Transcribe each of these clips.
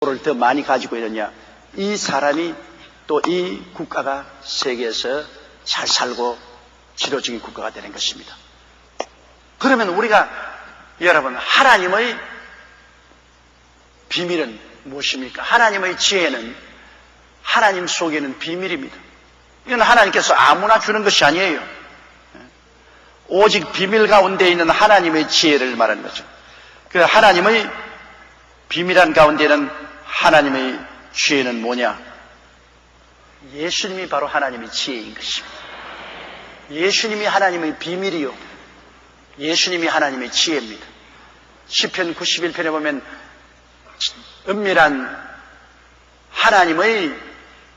를 더 많이 가지고 있느냐, 이 사람이 또 이 국가가 세계에서 잘 살고 지도적인 국가가 되는 것입니다. 그러면 우리가 여러분, 하나님의 비밀은 무엇입니까? 하나님의 지혜는 하나님 속에는 비밀입니다. 이건 하나님께서 아무나 주는 것이 아니에요. 오직 비밀 가운데 있는 하나님의 지혜를 말하는 거죠. 그 하나님의 비밀한 가운데는 하나님의 지혜는 뭐냐? 예수님이 바로 하나님의 지혜인 것입니다. 예수님이 하나님의 비밀이요, 예수님이 하나님의 지혜입니다. 시편 91편에 보면 은밀한 하나님의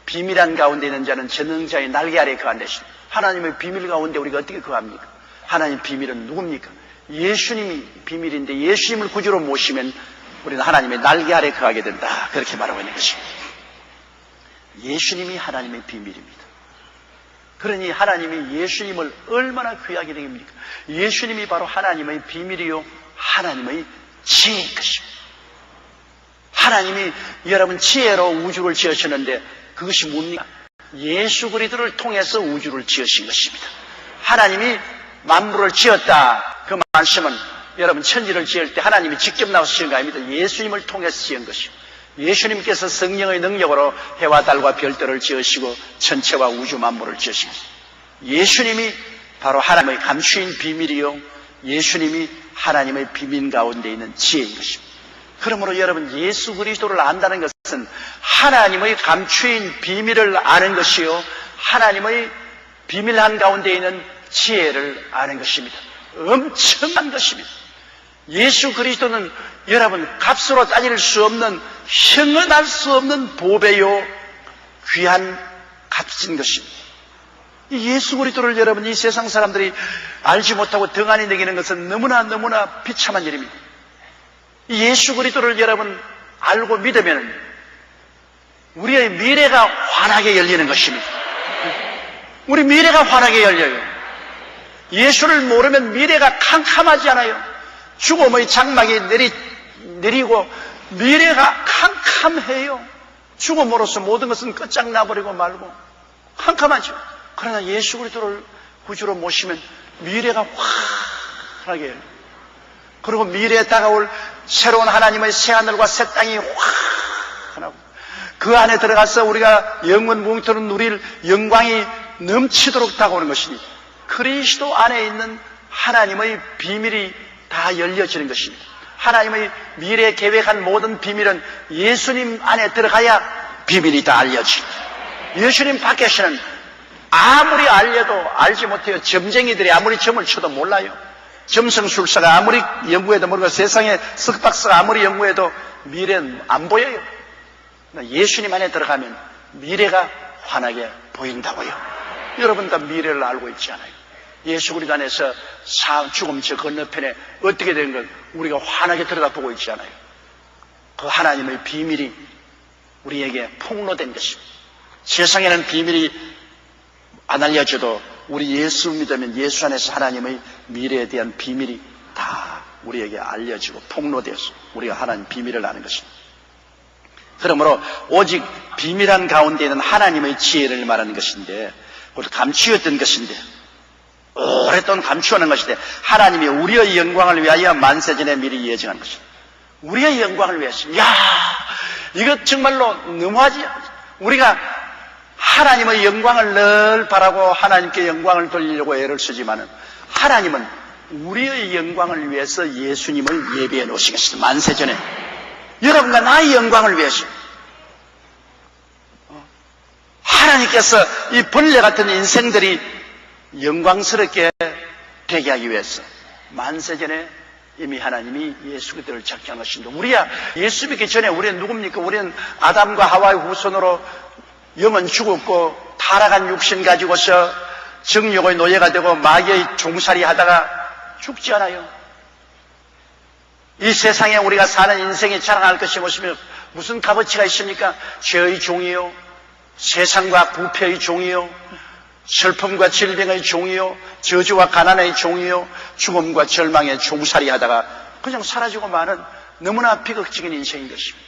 비밀한 가운데 있는 자는 전능자의 날개 아래 거한다. 하나님의 비밀 가운데 우리가 어떻게 거합니까? 하나님의 비밀은 누굽니까? 예수님이 비밀인데 예수님을 구주로 모시면 우리는 하나님의 날개 아래 거하게 된다. 그렇게 말하고 있는 것입니다. 예수님이 하나님의 비밀입니다. 그러니 하나님이 예수님을 얼마나 귀하게 여깁니까? 예수님이 바로 하나님의 비밀이요, 하나님의 지혜인 것입니다. 하나님이 여러분 지혜로 우주를 지으셨는데 그것이 뭡니까? 예수 그리스도를 통해서 우주를 지으신 것입니다. 하나님이 만물을 지었다, 그 말씀은 여러분 천지를 지을 때 하나님이 직접 나와서 지은 거 아닙니다. 예수님을 통해서 지은 것입니다. 예수님께서 성령의 능력으로 해와 달과 별들을 지으시고 천체와 우주 만물을 지으신 것입니다. 예수님이 바로 하나님의 감추인 비밀이요, 예수님이 하나님의 비밀 가운데 있는 지혜인 것입니다. 그러므로 여러분, 예수 그리스도를 안다는 것은 하나님의 감추인 비밀을 아는 것이요, 하나님의 비밀한 가운데 있는 지혜를 아는 것입니다. 엄청난 것입니다. 예수 그리스도는 여러분 값으로 따질 수 없는, 형언할 수 없는 보배요, 귀한 값인 것입니다. 이 예수 그리스도를 여러분 이 세상 사람들이 알지 못하고 등한히 여기는 것은 너무나 비참한 일입니다. 이 예수 그리스도를 여러분 알고 믿으면 우리의 미래가 환하게 열리는 것입니다. 우리 미래가 환하게 열려요. 예수를 모르면 미래가 캄캄하지 않아요. 죽음의 장막이 내리고 미래가 캄캄해요. 죽음으로써 모든 것은 끝장나버리고 말고 캄캄하죠. 그러나 예수 그리스도를 구주로 모시면 미래가 환하게 열려요. 그리고 미래에 다가올 새로운 하나님의 새하늘과 새 땅이 환하고 그 안에 들어가서 우리가 영원 무궁토록 누릴 영광이 넘치도록 다가오는 것이니 그리스도 안에 있는 하나님의 비밀이 다 열려지는 것입니다. 하나님의 미래에 계획한 모든 비밀은 예수님 안에 들어가야 비밀이 다 알려집니다. 예수님 밖에서는 아무리 알려도 알지 못해요. 점쟁이들이 아무리 점을 쳐도 몰라요. 점성술사가 아무리 연구해도 모르고 세상에 석박사가 아무리 연구해도 미래는 안 보여요. 예수님 안에 들어가면 미래가 환하게 보인다고요. 여러분 다 미래를 알고 있지 않아요? 예수 그리스도 안에서 죽음 저 건너편에 어떻게 된 걸 우리가 환하게 들여다보고 있지 않아요? 그 하나님의 비밀이 우리에게 폭로된 것입니다. 세상에는 비밀이 안 알려져도 우리 예수 믿으면 예수 안에서 하나님의 미래에 대한 비밀이 다 우리에게 알려지고 폭로되어서 우리가 하나님 비밀을 아는 것입니다. 그러므로 오직 비밀한 가운데 있는 하나님의 지혜를 말하는 것인데, 그것도 감추었던 것인데, 오랫동안 감추어놓은 것인데, 하나님이 우리의 영광을 위하여 만세전에 미리 예정한 것입니다. 우리의 영광을 위해서. 야, 이것 정말로 너무하지. 우리가 하나님의 영광을 늘 바라고 하나님께 영광을 돌리려고 애를 쓰지만은 하나님은 우리의 영광을 위해서 예수님을 예비해 놓으신 것입니다. 만세전에 여러분과 나의 영광을 위해서 하나님께서 이 벌레 같은 인생들이 영광스럽게 되게 하기 위해서 만세전에 이미 하나님이 예수 그리스도를 작정한 것입니다. 우리야 예수 믿기 전에 우리는 누굽니까? 우리는 아담과 하와의 후손으로 영은 죽었고 타락한 육신 가지고서 정욕의 노예가 되고 마귀의 종살이 하다가 죽지 않아요. 이 세상에 우리가 사는 인생이 자랑할 것이 무슨 값어치가 있습니까? 죄의 종이요, 세상과 부패의 종이요, 슬픔과 질병의 종이요, 저주와 가난의 종이요, 죽음과 절망의 종살이 하다가 그냥 사라지고 마는 너무나 비극적인 인생인 것입니다.